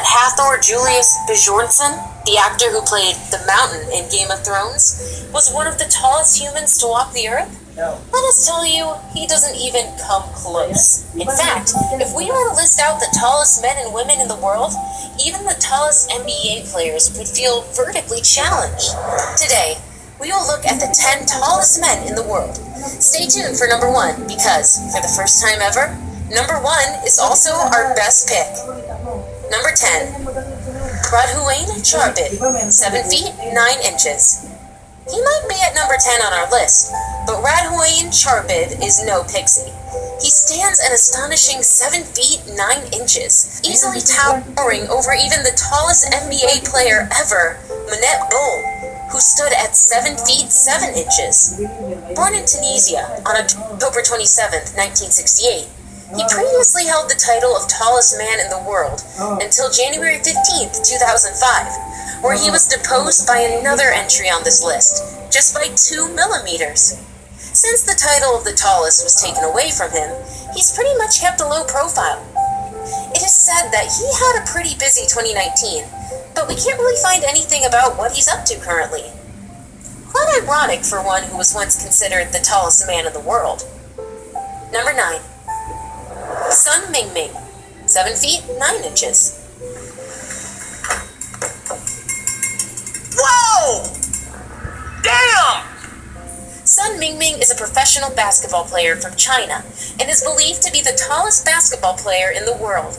that Hathor Julius Bjornsson, the actor who played the Mountain in Game of Thrones, was one of the tallest humans to walk the earth? Let us tell you, he doesn't even come close. In fact, if we were to list out the tallest men and women in the world, even the tallest NBA players would feel vertically challenged. Today, we will look at the 10 tallest men in the world. Stay tuned for number 1, because, for the first time ever, number 1 is also our best pick. Number 10, Radhuwain Charbit, 7 feet 9 inches. He might be at number 10 on our list, but Radhuwain Charbit is no pixie. He stands an astonishing 7 feet 9 inches, easily towering over even the tallest NBA player ever, Manette Bol, who stood at 7 feet 7 inches. Born in Tunisia on October 27, 1968, he previously held the title of tallest man in the world until January 15, 2005, where he was deposed by another entry on this list, just by 2 millimeters. Since the title of the tallest was taken away from him, he's pretty much kept a low profile. It is said that he had a pretty busy 2019, but we can't really find anything about what he's up to currently. Quite ironic for one who was once considered the tallest man in the world. Number 9. Sun Mingming, 7 feet 9 inches. Whoa! Damn! Sun Mingming is a professional basketball player from China and is believed to be the tallest basketball player in the world.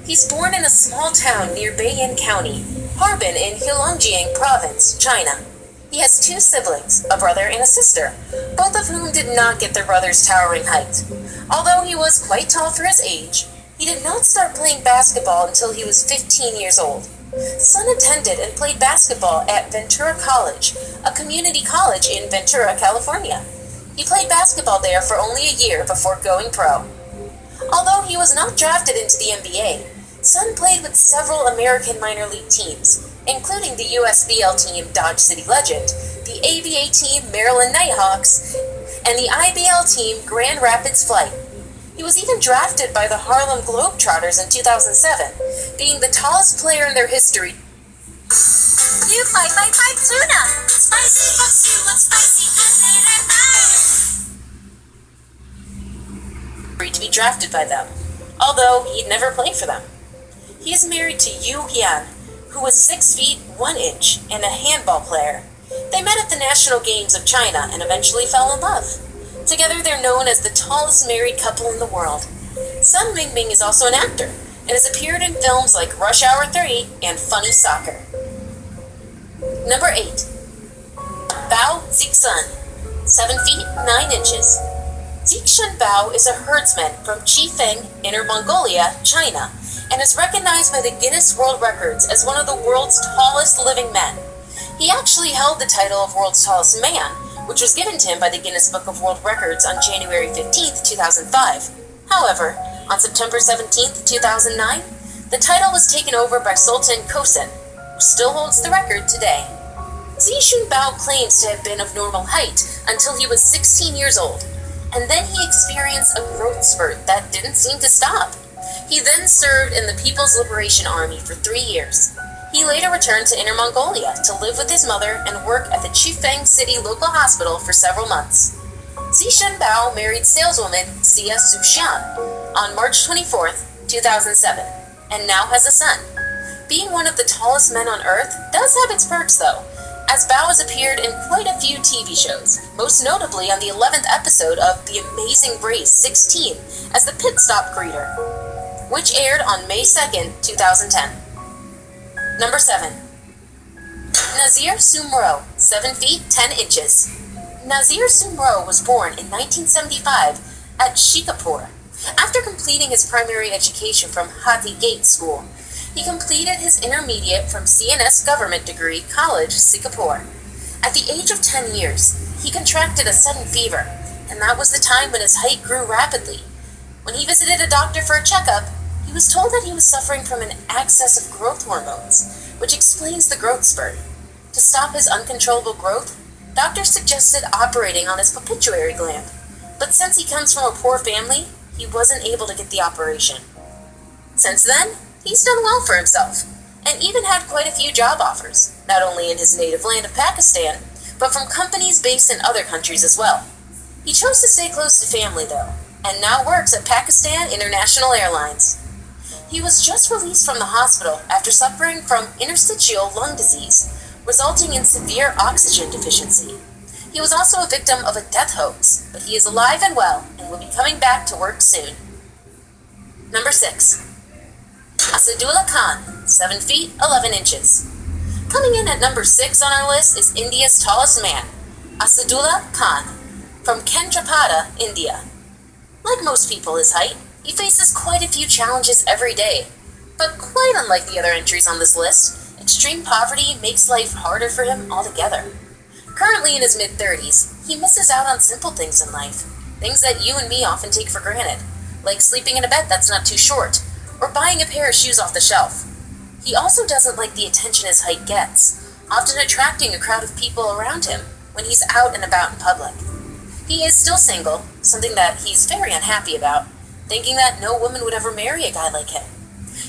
He's born in a small town near Beiyin County, Harbin in Heilongjiang Province, China. He has 2 siblings, a brother and a sister, both of whom did not get their brother's towering height. Although he was quite tall for his age, he did not start playing basketball until he was 15 years old. Sun attended and played basketball at Ventura College, a community college in Ventura, California. He played basketball there for only a year before going pro. Although he was not drafted into the NBA, Sun played with several American minor league teams, including the USBL team Dodge City Legend, the ABA team Maryland Nighthawks, and the IBL team Grand Rapids Flight. He was even drafted by the Harlem Globetrotters in 2007, being the tallest player in their history. You fight tuna! Spicy, but you want spicy to be drafted by them, although he'd never played for them. He is married to Yu Hian, who was 6 feet 1 inch and a handball player. They met at the National Games of China and eventually fell in love. Together they're known as the tallest married couple in the world. Sun Mingming is also an actor and has appeared in films like Rush Hour 3 and Funny Soccer. Number 8. Bao Zixun, 7 feet 9 inches. Zixun Bao is a herdsman from Chifeng, Inner Mongolia, China, and is recognized by the Guinness World Records as one of the world's tallest living men. He actually held the title of world's tallest man, which was given to him by the Guinness Book of World Records on January 15, 2005. However, on September 17, 2009, the title was taken over by Sultan Kosen, who still holds the record today. Zixun Bao claims to have been of normal height until he was 16 years old, and then he experienced a growth spurt that didn't seem to stop. He then served in the People's Liberation Army for 3 years. He later returned to Inner Mongolia to live with his mother and work at the Chifeng City local hospital for several months. Zixun Bao married saleswoman Xia Zuxian on March 24, 2007, and now has a son. Being one of the tallest men on Earth does have its perks though, as Bao has appeared in quite a few TV shows, most notably on the 11th episode of The Amazing Race 16 as the pit stop greeter, which aired on May 2, 2010. Number 7. Nazir Sumro, 7 feet 10 inches. Nazir Sumro was born in 1975 at Shikapur. After completing his primary education from Hathi Gate School, he completed his intermediate from CNS Government Degree College, Singapore. At the age of 10 years, he contracted a sudden fever, and that was the time when his height grew rapidly. When he visited a doctor for a checkup, he was told that he was suffering from an excess of growth hormones, which explains the growth spurt. To stop his uncontrollable growth, doctors suggested operating on his pituitary gland, but since he comes from a poor family, he wasn't able to get the operation. Since then, He's done well for himself, and even had quite a few job offers, not only in his native land of Pakistan, but from companies based in other countries as well. He chose to stay close to family though, and now works at Pakistan International Airlines. He was just released from the hospital after suffering from interstitial lung disease, resulting in severe oxygen deficiency. He was also a victim of a death hoax, but he is alive and well and will be coming back to work soon. Number 6. Asadullah Khan, 7 feet 11 inches. Coming in at number 6 on our list is India's tallest man, Asadullah Khan, from Kendrapada, India. Like most people his height, he faces quite a few challenges every day, but quite unlike the other entries on this list, extreme poverty makes life harder for him altogether. Currently in his mid-30s, he misses out on simple things in life, things that you and me often take for granted, like sleeping in a bed that's not too short, or buying a pair of shoes off the shelf. He also doesn't like the attention his height gets, often attracting a crowd of people around him when he's out and about in public. He is still single, something that he's very unhappy about, thinking that no woman would ever marry a guy like him.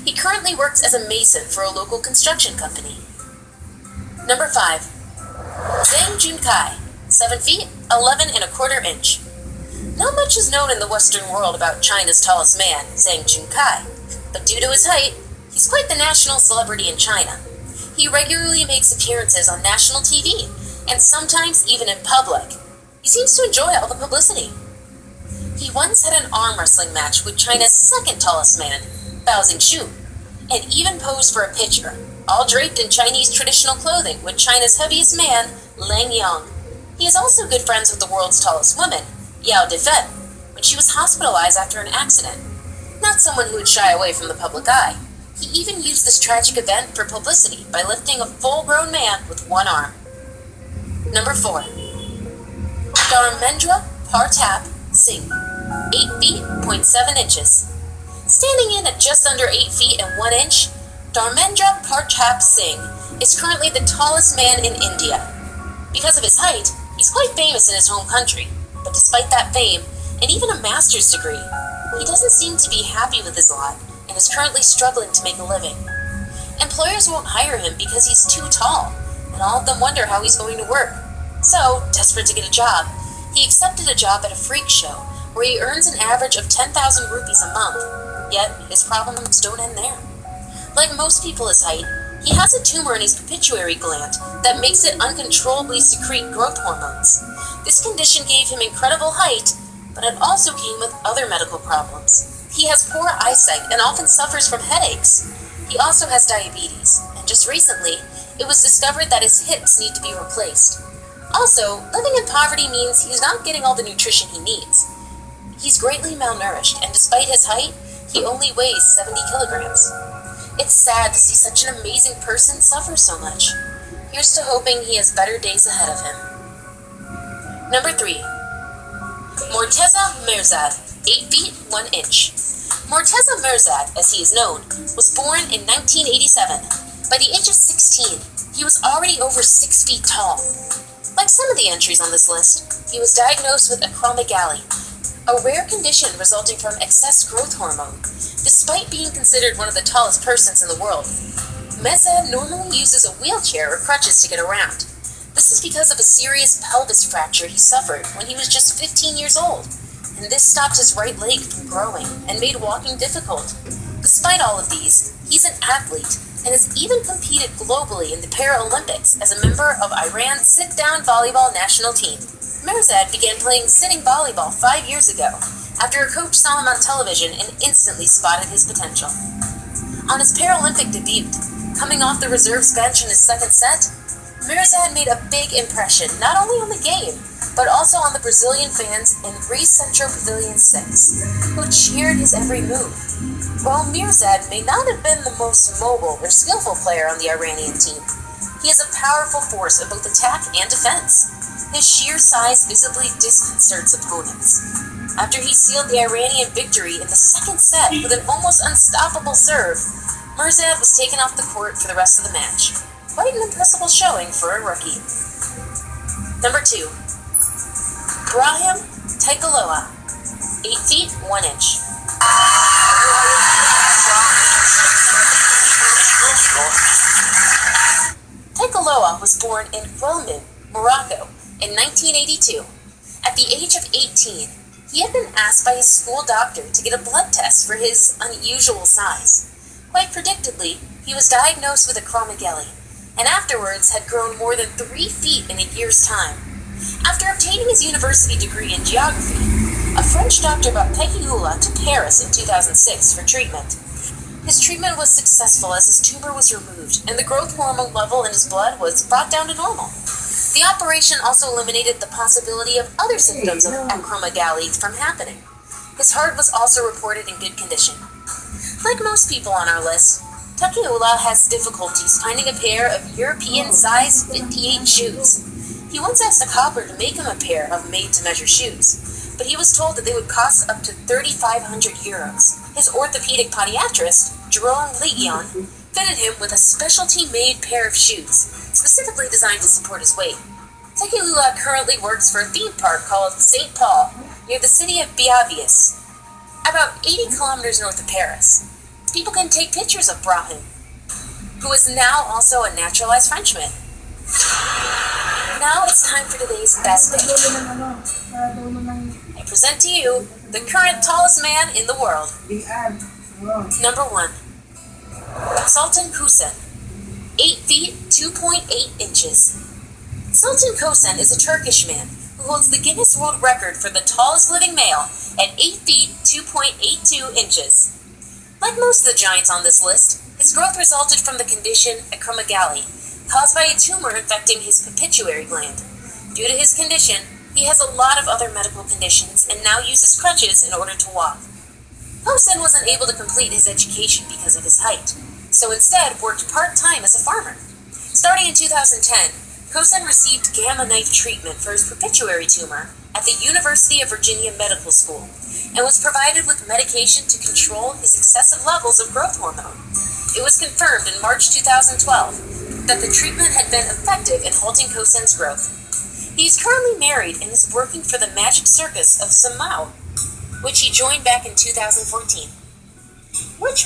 He currently works as a mason for a local construction company. Number 5. Zhang Junkai, 7 feet 11 and a quarter inch. Not much is known in the Western world about China's tallest man, Zhang Junkai, but due to his height, he's quite the national celebrity in China. He regularly makes appearances on national TV, and sometimes even in public. He seems to enjoy all the publicity. He once had an arm wrestling match with China's second tallest man, Bao Zingshu, and even posed for a picture, all draped in Chinese traditional clothing with China's heaviest man, Lang Yang. He is also good friends with the world's tallest woman, Yao Defen, when she was hospitalized after an accident. Not someone who would shy away from the public eye. He even used this tragic event for publicity by lifting a full-grown man with one arm. Number 4. Dharmendra Pratap Singh, 8 feet 0.7 inches. Standing in at just under 8 feet and 1 inch, Dharmendra Pratap Singh is currently the tallest man in India. Because of his height, he's quite famous in his home country, but despite that fame, and even a master's degree, he doesn't seem to be happy with his lot and is currently struggling to make a living. Employers won't hire him because he's too tall, and all of them wonder how he's going to work. So, desperate to get a job, he accepted a job at a freak show where he earns an average of 10,000 rupees a month, yet his problems don't end there. Like most people his height, he has a tumor in his pituitary gland that makes it uncontrollably secrete growth hormones. This condition gave him incredible height, but it also came with other medical problems. He has poor eyesight and often suffers from headaches. He also has diabetes, and just recently, it was discovered that his hips need to be replaced. Also, living in poverty means he's not getting all the nutrition he needs. He's greatly malnourished, and despite his height, he only weighs 70 kilograms. It's sad to see such an amazing person suffer so much. Here's to hoping he has better days ahead of him. Number 3. Morteza Mirzad, 8 feet 1 inch. Morteza Mirzad, as he is known, was born in 1987. By the age of 16, he was already over 6 feet tall. Like some of the entries on this list, he was diagnosed with acromegaly, a rare condition resulting from excess growth hormone. Despite being considered one of the tallest persons in the world, Mirzad normally uses a wheelchair or crutches to get around. This is because of a serious pelvis fracture he suffered when he was just 15 years old, and this stopped his right leg from growing and made walking difficult. Despite all of these, he's an athlete and has even competed globally in the Paralympics as a member of Iran's sit-down volleyball national team. Mirzad began playing sitting volleyball 5 years ago after a coach saw him on television and instantly spotted his potential. On his Paralympic debut, coming off the reserves bench in his second set, Mirzad made a big impression not only on the game, but also on the Brazilian fans in Rio Centro Pavilion 6, who cheered his every move. While Mirzad may not have been the most mobile or skillful player on the Iranian team, he is a powerful force in both attack and defense. His sheer size visibly disconcerts opponents. After he sealed the Iranian victory in the second set with an almost unstoppable serve, Mirzad was taken off the court for the rest of the match. Quite an impressive showing for a rookie. Number 2. Brahim Taikaloa, 8 feet 1 inch. Ula was born in Guelmim, Morocco, in 1982. At the age of 18, he had been asked by his school doctor to get a blood test for his unusual size. Quite predictably, he was diagnosed with acromegaly, and afterwards had grown more than 3 feet in a year's time. After obtaining his university degree in geography, a French doctor brought Peggy Ula to Paris in 2006 for treatment. His treatment was successful as his tumor was removed and the growth hormone level in his blood was brought down to normal. The operation also eliminated the possibility of other symptoms of acromegaly from happening. His heart was also reported in good condition. Like most people on our list, Peggy Ula has difficulties finding a pair of European size 58 shoes. He once asked a cobbler to make him a pair of made-to-measure shoes, but he was told that they would cost up to 3,500 euros. His orthopedic podiatrist, Jerome Legion, fitted him with a specialty-made pair of shoes, specifically designed to support his weight. Peggy Ula currently works for a theme park called St. Paul, near the city of Biarritz, about 80 kilometers north of Paris. People can take pictures of Brahim, who is now also a naturalized Frenchman. Now it's time for today's best pick. I present to you the current tallest man in the world. Number 1. Sultan Kösen, 8 feet 2.8 inches. Sultan Kösen is a Turkish man who holds the Guinness World Record for the tallest living male at 8 feet 2.82 inches. Like most of the giants on this list, his growth resulted from the condition acromegaly, caused by a tumor infecting his pituitary gland. Due to his condition, he has a lot of other medical conditions and now uses crutches in order to walk. Kösen wasn't able to complete his education because of his height, so instead worked part-time as a farmer. Starting in 2010, Kösen received gamma knife treatment for his pituitary tumor at the University of Virginia Medical School and was provided with medication to control his excessive levels of growth hormone. It was confirmed in March 2012 that the treatment had been effective in halting Kösen's growth. He is currently married and is working for the Magic Circus of Samau, which he joined back in 2014. Which